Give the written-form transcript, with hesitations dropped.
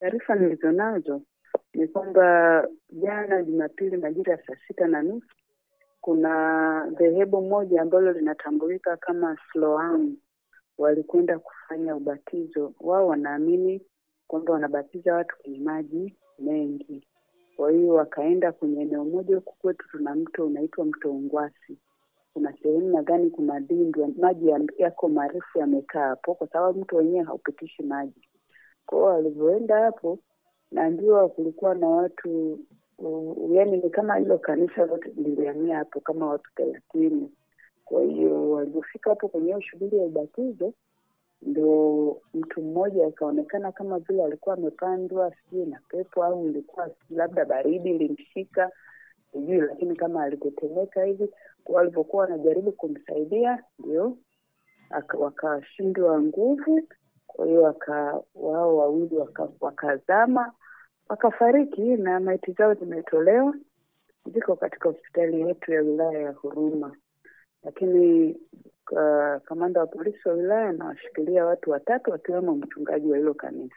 Taarifa nilizonazo ni kwamba jana Jumapili majira ya 6:30 kuna dhehebu moja ambalo linatambulika kama Siloamu walikwenda kufanya ubatizo. Wao wanaamini kwamba wanabatiza watu kwenye maji mengi. Kwa hiyo wakaenda kwenye eneo moja, huku kwetu tuna mto unaitwa mto Ungwasi. Kuna sehemu nadhani kuna dimbwi, maji yako marefu yamekaa hapo kwa sababu mto wenyewe haupitishi maji. Kwa hiyo walivyoenda hapo, naambiwa kulikuwa na watu yaani ni kama hilo kanisa lote lilihamia hapo kama watu 30. Kwa hiyo walipofika hapo kwenye shughuli ya ubatizo, ndio mtu mmoja akaonekana kama vile alikuwa amepandwa sijui na pepo au ilikuwa labda baridi ilimshika sijui, lakini kama alitetemeka hivi. Kwa walipokuwa wanajaribu kumsaidia, ndio wakashindwa nguvu. Kwa hiyo wao wawili wakazama, wakafariki na maiti zao zimetolewa, ziko katika hospitali yetu ya wilaya ya Huruma. Lakini kamanda wa polisi wa wilaya anawashikilia watu 3 wakiwemo mchungaji wa hilo kanisa.